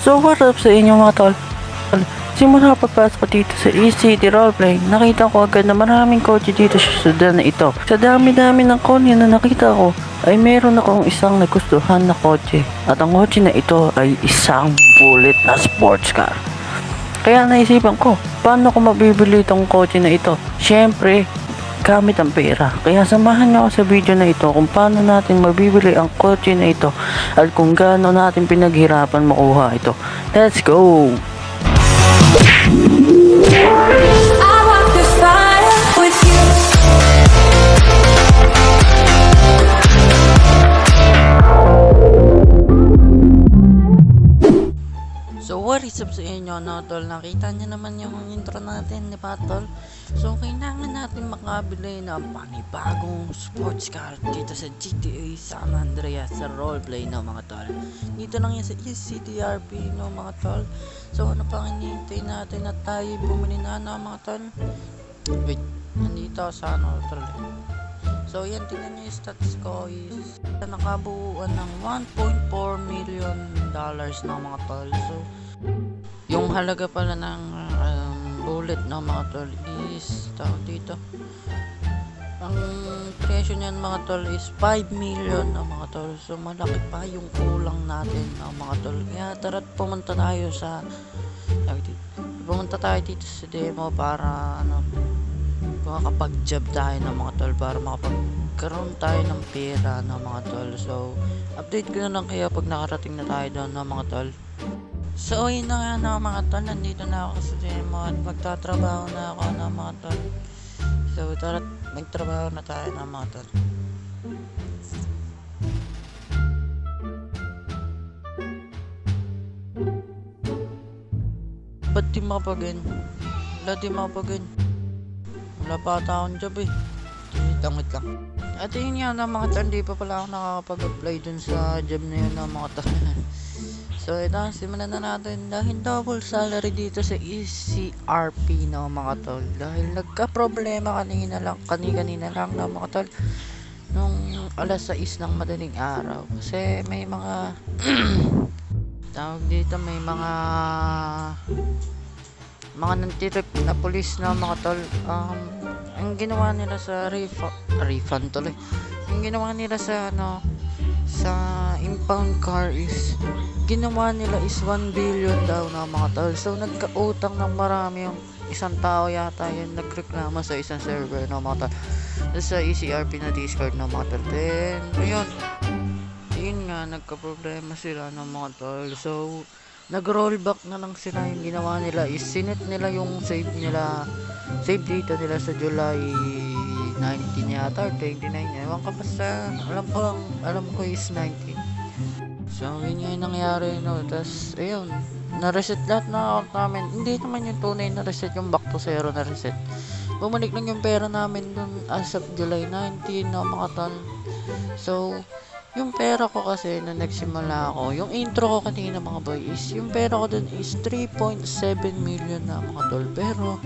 So what up sa inyo mga tol? Simula pagpasok ko dito sa eCity Roleplay, nakita ko agad na maraming kotse dito sa syudad na ito. Sa dami-dami ng kotse na nakita ko, ay meron akong isang nagustuhan na kotse. At ang kotse na ito ay isang bullet na sports car. Kaya naisipan ko, paano ko mabibili itong kotse na ito? Siyempre, gamit ang pera. Kaya samahan niyo ako sa video na ito kung paano natin mabibili ang kotse na ito at kung gaano natin pinaghirapan makuha ito. Let's go! I walk the fire with you. So what is up sa inyo no tol? Nakita niyo naman yung intro natin di ba tol? So kailangan natin makabili ng panibagong sports car dito sa GTA San Andreas sa roleplay no mga tol. Dito lang yan sa ECTRP no mga tol. So ano pang hinihintay natin na tayo bumili na no mga tol? Wait, nandito sa ano tol. So yan, tingnan nyo yung stats ko is nakabuuan ng $1.4 million na mga tol. So yung halaga pala ng bullet na mga tol is tawag dito, ang presyo niyan mga tol is 5 million na mga tol. So malaki pa yung kulang natin na mga tol. Kaya tara't pumunta tayo dito sa demo para makakapag-job tayo ng mga tol, para makapagkaroon tayo ng pera ng mga tol. So update ko na lang kaya pag nakarating na tayo doon ng mga tol. So yun na nga mga tol, nandito na ako sa demo at magtatrabaho na ako ng mga tol. So tara't magtrabaho na tayo ng mga tol. Ba't di mapagin? Wala pa ata akong job eh. Tangit lang. At yun nga na mga tol, di pa pala ako nakakapag-apply dun sa job na yun na mga tol. So ito, simulan na natin dahil double salary dito sa ECRP na mga tol. Dahil nagka-problema kanina lang na mga tol nung alas 6 ng madaling araw. Kasi may mga tawag dito, may mga nantitrip na pulis na mga tol. Ang ginawa nila sa refund tuloy. Ang ginawa nila sa impound car is ginawa nila is 1 billion daw na mga tol. So nagkautang ng marami yung isang tao yata yun nagreklamo sa isang server na mga tol sa ECRP na Discord na mga tol. Then yun nga, nagka-problema sila ng mga tol. So nag-rollback na lang sila. Yung ginawa nila is sinet nila yung save data nila sa July 19 yata or 29, ewan ka, basta alam ko is 19. So yun yung nangyari no. Tapos ayun, na-reset lahat na account namin. Hindi naman yung tunay na reset, yung back to zero na reset. Bumalik lang yung pera namin dun as of July 19 no mga tol. So yung pera ko kasi na nagsimula ako, yung intro ko kanina mga boy is, yung pera ko dun is 3.7 million na mga tol. Pero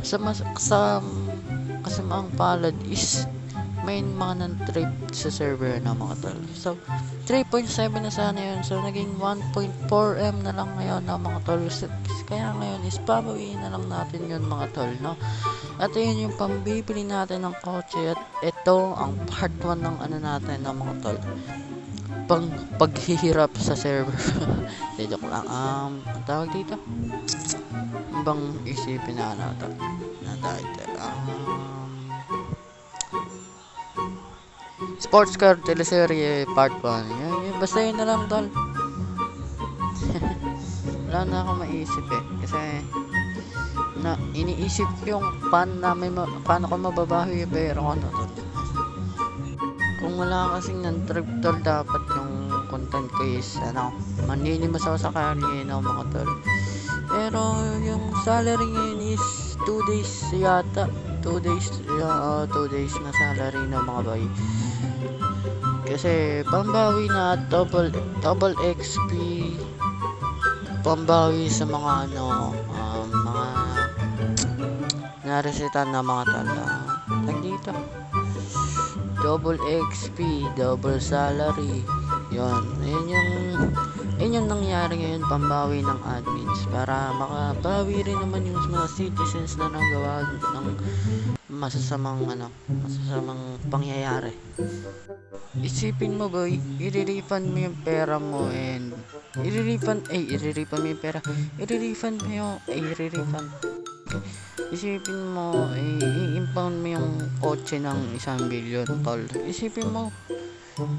sa kasamaang palad is may mga non-trip sa server na mga tol. So 3.7 na sana yun. So naging 1.4M na lang ngayon na mga tol. Kaya ngayon is babawiin na lang natin yun mga tol no. At yun yung pambibili natin ng kotse. At ito ang part 1 ng ano natin ng mga tol, pang paghihirap sa server. Dito ko lang tawag dito, bang isipin na tol na title, sports car teleserye part 1. Yun, basta yun na lang tol. Wala na akong maisip kasi na iniisip yung paano ko mababawi yung pera ko tol. Kung wala kasing non-trip tol, dapat yung content ko is maninimas ako sa kanina mga tol. Pero yung salary ngayon is 2 days yata. 2 days na salary na mga boy. Kasi pambawi na double XP, pambawi sa mga mga naresetan na mga tol. Dito double XP, double salary. Yun yung Yun yung nangyari ngayon, pambawi ng admins para makabawi rin naman yung mga citizens na nagawa ng masasamang pangyayari. Isipin mo boy, i-refund mo yung pera mo and i-refund mo yung pera, i-refund mo yung isipin mo, i-impound mo yung kotse ng 1 billion tol. Isipin mo,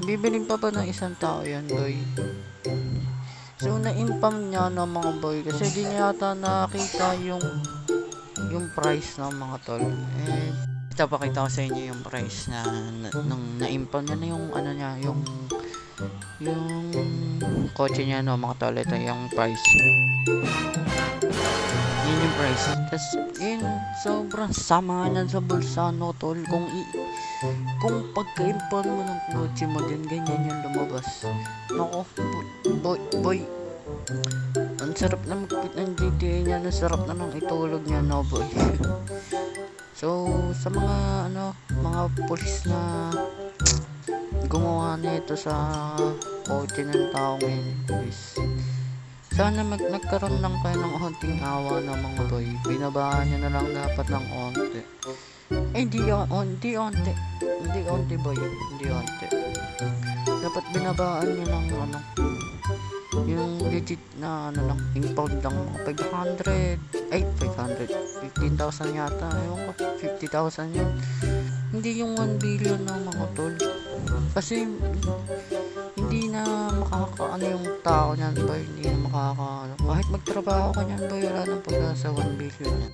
bibilin pa ba ng isang tao yan boy? So na-impound niya ng mga boy kasi di niya yata nakita yung price ng mga tol. Ito pakita ko sa inyo yung price na nung na-impound niya na yung niya, yung kotse niya no mga tol. Ito yung price. Yun yung price. Tas yun, sobrang sama niyan sa bulsa no tol. Kung pagka-impound mo ng kotse mo din, ganyan yung lumabas. Nako, boy. Ang sarap na mag-quit ng GTA niya, ang sarap na nang itulog niya, no boy. So, sa mga mga pulis na gumawa nito sa kotse ng tao ngayon, please. Sana nagkaroon lang kayo ng konting awa ng mga boy. Binabaan nyo na lang dapat ng onte. Hindi onte boy. Hindi onte. Dapat binabaan nyo ng yung legit na lang, impound lang mga 15,000 yata, ewan ko, 50,000 yun. Hindi yung 1 billion na mga tol. Kasi hindi na makakaano yung tao niyan boy, hindi na makakaano. Kahit magtrabaho ka niyan boy, wala nang pag-asa 1 billion na.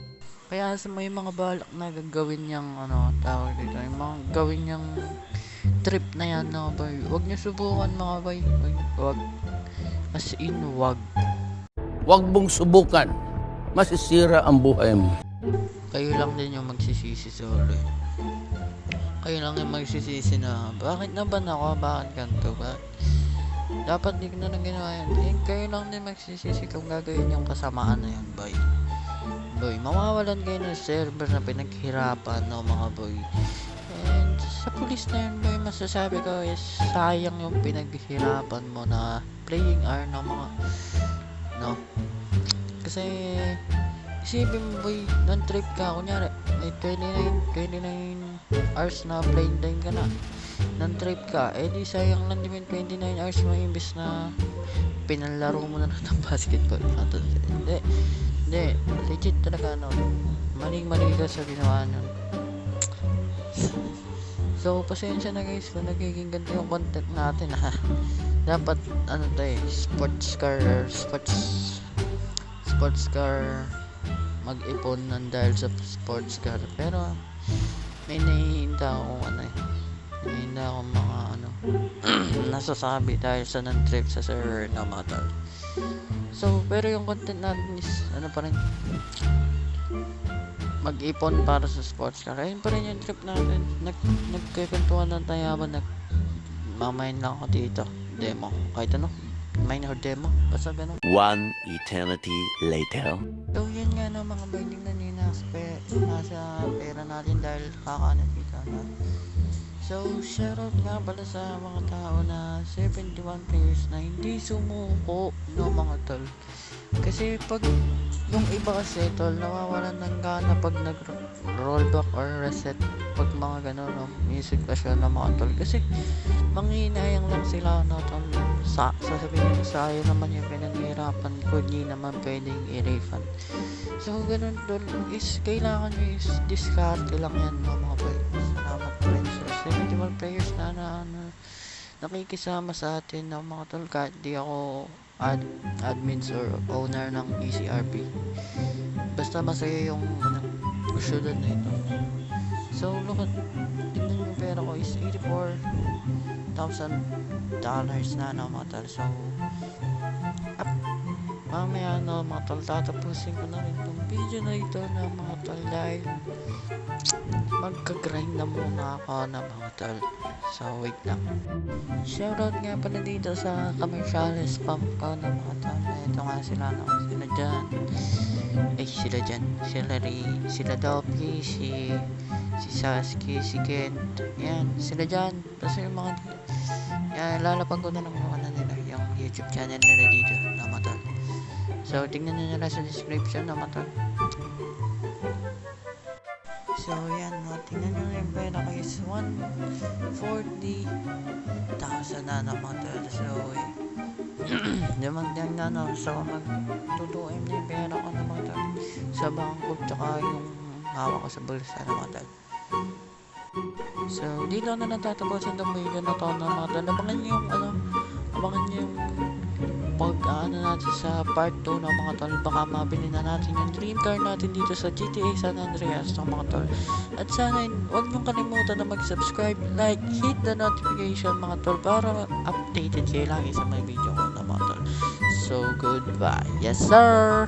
Kaya sa may mga balak na gagawin niyang tawag dito, yung mga gawin niyang trip na yan boy, huwag niyo subukan mga boy. Huwag. As in, wag. Wag mong subukan. Masisira ang buhay mo. Kayo lang din yung magsisisi sorry. Kayo lang yung magsisisi na bakit naban ako, bakit ganito ba? Dapat di ko na lang ginawa yan. Kayo lang din magsisisi kung gagawin yung kasamaan na yan boy. Mawawalan kayo ng server na pinaghirapan mga boy. And sa pulis na yun boy, masasabi ko is sayang yung pinaghirapan mo na playing hour ng mga kasi isipin mo boy, non-trip ka kunyari may 29 hours na playing time ka na, non-trip ka, di sayang lang din 29 hours mo imbes na pinalaro mo na ng basketball. Hindi legit talaga mali ka sa ginawa nun. So, pasensya na guys kung nagiging ganito yung content natin Dapat, sports car mag-ipon ng dahil sa sports car. Pero, may nahihinda akong mga nasasabi dahil sa non-trip sa server na mga tol. So, pero yung content natin is, pa rin, mag-ipon para sa sports car. Ayun pa rin yung trip natin. Nagkikuntuhan lang tayo habang mamain lang ako dito. Demo. Kahit minor demo. Basta ganun. One eternity later. So yun nga mga binding na nasa pera natin dahil kakaanat kita na. So shoutout nga pala sa mga tao na 71 players na hindi sumuko mga tol. Kasi pag yung iba kasi tol, nawawalan ng gana pag nag-rollback or reset pag mga gano'n music passion na mga tol. Kasi manghinayang lang sila tol. Sasabihin ko sayang naman yung pinaghirapan ko, hindi naman pwedeng i-refund. So ganun tol, is kailangan nyo is discarte lang yan mga boy. Salamat friends sa 71 players na nakikisama sa atin mga tol, kahit di ako admins or owner ng ECRP. Basta masaya yung syudad na ito. So look at, tignan yung pera ko is $84,000 na mga tol. So mamaya mga tol, tatapusin ko na rin itong video na ito mga tol dahil magka-grind na muna ako mga tol. So wait lang. Shoutout nga pala dito sa commercials pump ko mga tol. Ito nga sila sila dyan, sila Doppy, si Sasuke, si Kent, yan, sila dyan. Tapos yung mga yan, lalapag ko na ng mga nila YouTube channel nila dito na mga tol. So tingnan nyo nila sa description na mga tol. So yan, no, tingnan nyo yung pera ko is 140,000 na mga tol. So Demandang na no, so mag-2M na yung pera ko na mga tol sa bangko tsaka yung hawak ko sa bulsa na mga tol. So dito na natatapos ang video na to na mga tol. Abangan nyo yung abangan nyo yung natin sa part 2 ng mga tol. Baka mabili na natin yung dream car natin dito sa GTA San Andreas ng mga tol. At sana huwag nyo kalimutan na mag-subscribe, like, hit the notification mga tol para updated kayo lagi sa mga video ko na mga tol. So goodbye. Yes sir!